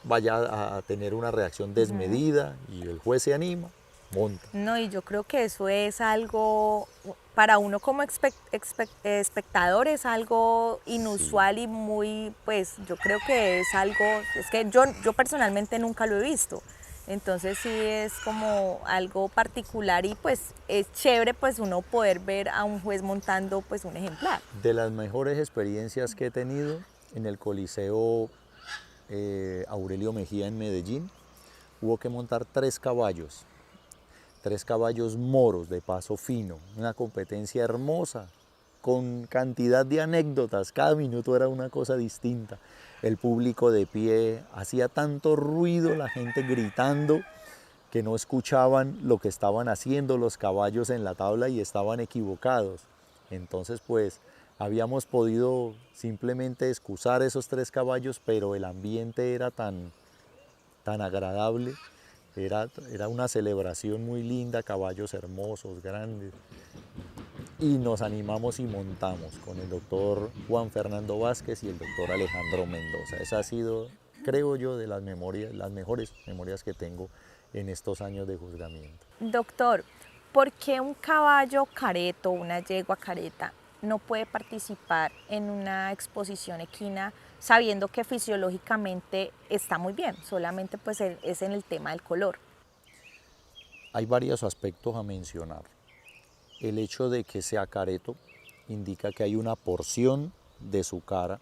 vaya a tener una reacción desmedida y el juez se anima, monta. no, y yo creo que eso es algo, para uno como espectador es algo Sí. inusual y muy, pues yo creo que es algo, es que yo personalmente nunca lo he visto. Entonces sí es como algo particular y pues es chévere pues uno poder ver a un juez montando pues un ejemplar. De las mejores experiencias que he tenido en el Coliseo Aurelio Mejía en Medellín, hubo que montar 3 caballos moros de paso fino, una competencia hermosa, con cantidad de anécdotas, cada minuto era una cosa distinta. El público de pie, hacía tanto ruido, la gente gritando, que no escuchaban lo que estaban haciendo los caballos en la tabla y estaban equivocados. Entonces pues habíamos podido simplemente excusar esos 3 caballos, pero el ambiente era tan agradable. Era una celebración muy linda, caballos hermosos, grandes. Y nos animamos y montamos con el doctor Juan Fernando Vázquez y el doctor Alejandro Mendoza. Esa ha sido, creo yo, de las mejores memorias que tengo en estos años de juzgamiento. Doctor, ¿por qué un caballo careto, una yegua careta, no puede participar en una exposición equina sabiendo que fisiológicamente está muy bien? Solamente pues es en el tema del color. Hay varios aspectos a mencionar. El hecho de que sea careto indica que hay una porción de su cara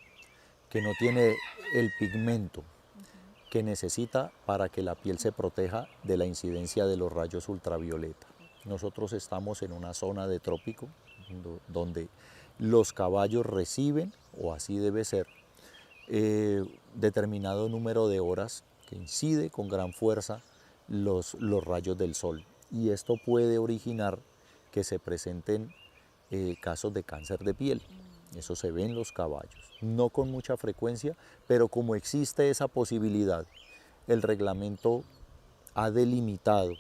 que no tiene el pigmento que necesita para que la piel se proteja de la incidencia de los rayos ultravioleta. Nosotros estamos en una zona de trópico donde los caballos reciben, o así debe ser, determinado número de horas que incide con gran fuerza los rayos del sol. Y esto puede originar que se presenten casos de cáncer de piel. Eso se ve en los caballos, no con mucha frecuencia, pero como existe esa posibilidad, el reglamento ha delimitado,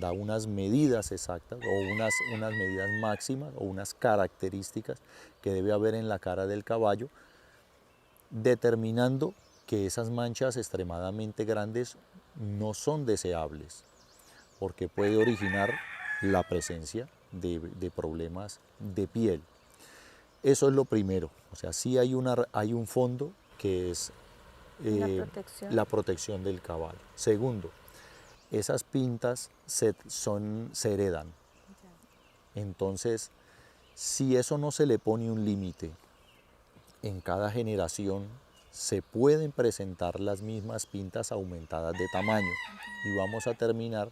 da unas medidas exactas o unas medidas máximas o unas características que debe haber en la cara del caballo, determinando que esas manchas extremadamente grandes no son deseables, porque puede originar la presencia de problemas de piel. Eso es lo primero, o sea, sí hay un fondo que es la protección del caballo. Segundo, esas pintas se heredan. Entonces, si eso no se le pone un límite, en cada generación se pueden presentar las mismas pintas aumentadas de tamaño y vamos a terminar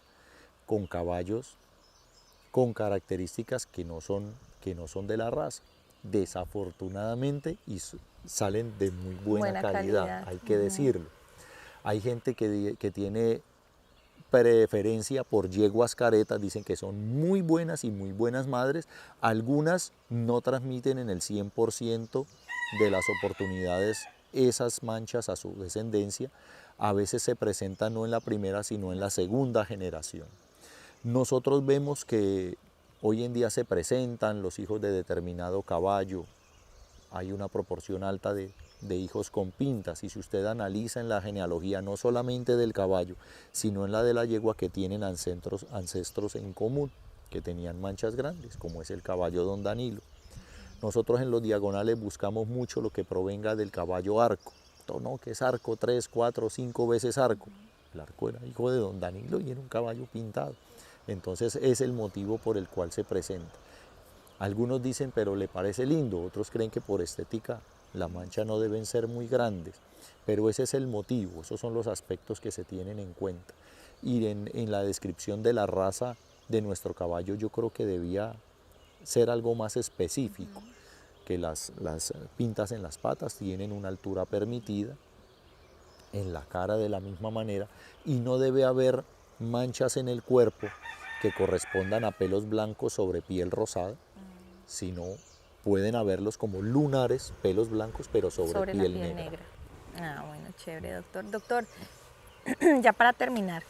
con caballos con características que no son de la raza, desafortunadamente, y salen de muy buena calidad, hay que decirlo. Hay gente que tiene preferencia por yeguas caretas, dicen que son muy buenas y muy buenas madres. Algunas no transmiten en el 100% de las oportunidades esas manchas a su descendencia. A veces se presentan no en la primera, sino en la segunda generación. Nosotros vemos que Hoy en día se presentan los hijos de determinado caballo, hay una proporción alta de hijos con pintas, y si usted analiza en la genealogía no solamente del caballo, sino en la de la yegua, que tienen ancestros en común, que tenían manchas grandes, como es el caballo Don Danilo. Nosotros en los diagonales buscamos mucho lo que provenga del caballo arco, no, que es arco 3, 4, 5 veces arco. El arco era hijo de Don Danilo y era un caballo pintado. Entonces es el motivo por el cual se presenta. Algunos dicen, pero le parece lindo, otros creen que por estética la mancha no deben ser muy grandes, pero ese es el motivo, esos son los aspectos que se tienen en cuenta. Y en la descripción de la raza de nuestro caballo yo creo que debía ser algo más específico, que las pintas en las patas tienen una altura permitida, en la cara de la misma manera, y no debe haber manchas en el cuerpo que correspondan a pelos blancos sobre piel rosada, sino pueden haberlos como lunares, pelos blancos, pero sobre piel la piel negra. negra. Ah, bueno, chévere, doctor. Doctor, ya para terminar,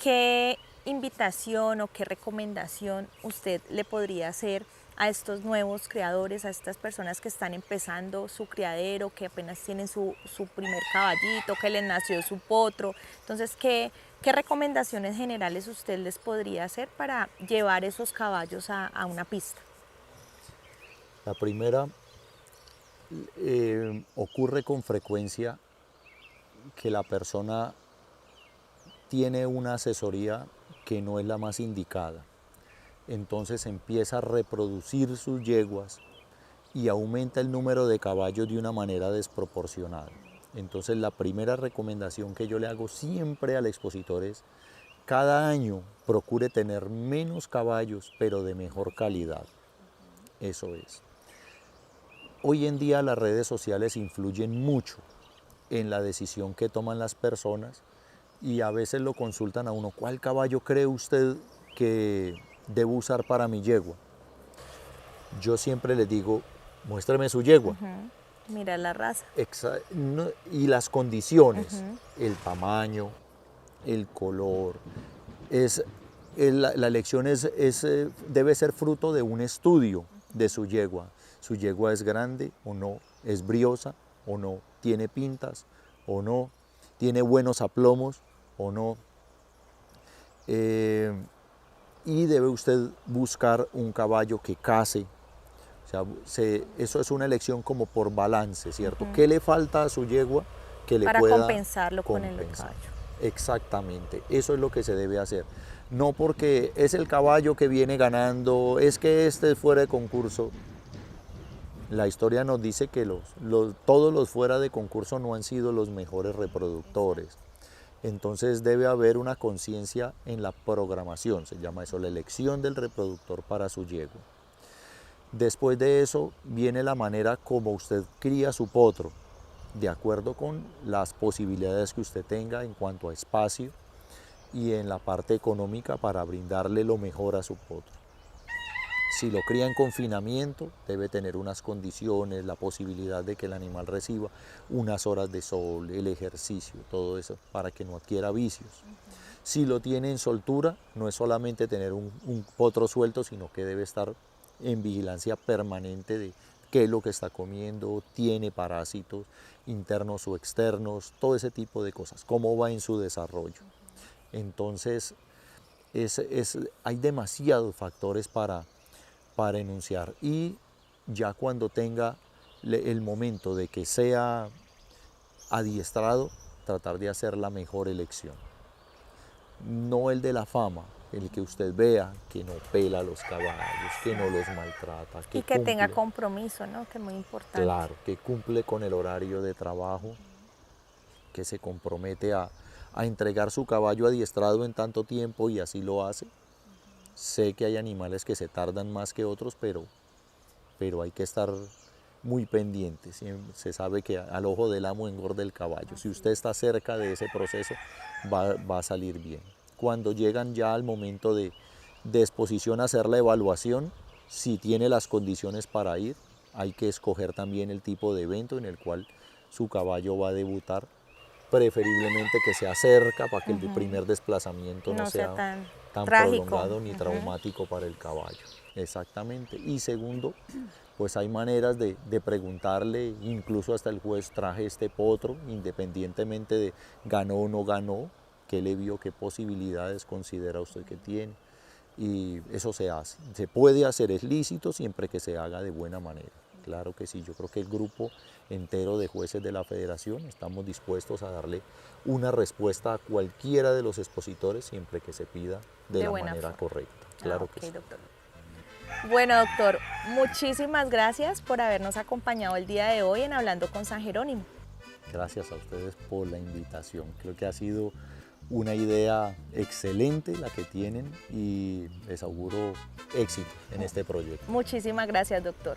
¿qué invitación o qué recomendación usted le podría hacer a estos nuevos criadores, a estas personas que están empezando su criadero, que apenas tienen su primer caballito, que les nació su potro? Entonces, ¿qué recomendaciones generales usted les podría hacer para llevar esos caballos a una pista? La primera, ocurre con frecuencia que la persona tiene una asesoría que no es la más indicada. Entonces empieza a reproducir sus yeguas y aumenta el número de caballos de una manera desproporcionada. Entonces la primera recomendación que yo le hago siempre al expositor es: cada año procure tener menos caballos, pero de mejor calidad. Eso es. Hoy en día las redes sociales influyen mucho en la decisión que toman las personas, y a veces lo consultan a uno: ¿cuál caballo cree usted que debo usar para mi yegua? Yo siempre les digo: muéstreme su yegua. Mira la raza. Y las condiciones, el tamaño, el color. La elección debe ser fruto de un estudio de su yegua. Su yegua es grande o no, es briosa o no, tiene pintas o no, tiene buenos aplomos o no. Y debe usted buscar un caballo que case. O sea, eso es una elección como por balance, ¿cierto? ¿Qué le falta a su yegua que le para pueda compensarlo con el caballo? Exactamente, eso es lo que se debe hacer. No porque es el caballo que viene ganando, es que este es fuera de concurso. La historia nos dice que todos los fuera de concurso no han sido los mejores reproductores. Entonces debe haber una conciencia en la programación, se llama eso, la elección del reproductor para su yegua. Después de eso viene la manera como usted cría su potro, de acuerdo con las posibilidades que usted tenga en cuanto a espacio y en la parte económica para brindarle lo mejor a su potro. Si lo cría en confinamiento, debe tener unas condiciones, la posibilidad de que el animal reciba unas horas de sol, el ejercicio, todo eso, para que no adquiera vicios. Si lo tiene en soltura, no es solamente tener un potro suelto, sino que debe estar en vigilancia permanente de qué es lo que está comiendo, tiene parásitos internos o externos, todo ese tipo de cosas, cómo va en su desarrollo. Entonces, hay demasiados factores para enunciar, y ya cuando tenga el momento de que sea adiestrado, tratar de hacer la mejor elección. No el de la fama, el que usted vea que no pela a los caballos, que no los maltrata. Y que tenga compromiso, ¿no? Que es muy importante. Claro, que cumple con el horario de trabajo, que se compromete a entregar su caballo adiestrado en tanto tiempo, y así lo hace. Sé que hay animales que se tardan más que otros, pero hay que estar muy pendientes. Se sabe que al ojo del amo engorda el caballo. Si usted está cerca de ese proceso, va a salir bien. Cuando llegan ya al momento de exposición a hacer la evaluación, si tiene las condiciones para ir, hay que escoger también el tipo de evento en el cual su caballo va a debutar. Preferiblemente que sea cerca para que el primer desplazamiento no sea tan Trágico. prolongado ni traumático para el caballo. Exactamente. Y segundo, pues hay maneras de preguntarle, incluso hasta el juez, traje este potro, independientemente de ganó o no ganó, qué le vio, qué posibilidades considera usted que tiene. Y eso se hace, se puede hacer, es lícito siempre que se haga de buena manera. Claro que sí, yo creo que el grupo entero de jueces de la federación estamos dispuestos a darle una respuesta a cualquiera de los expositores siempre que se pida de la buena manera forma. correcta. Claro Ok, que sí. doctor. Bueno, doctor, muchísimas gracias por habernos acompañado el día de hoy en Hablando con San Jerónimo. Gracias a ustedes por la invitación. Creo que ha sido una idea excelente la que tienen y les auguro éxito en este proyecto. Muchísimas gracias, doctor.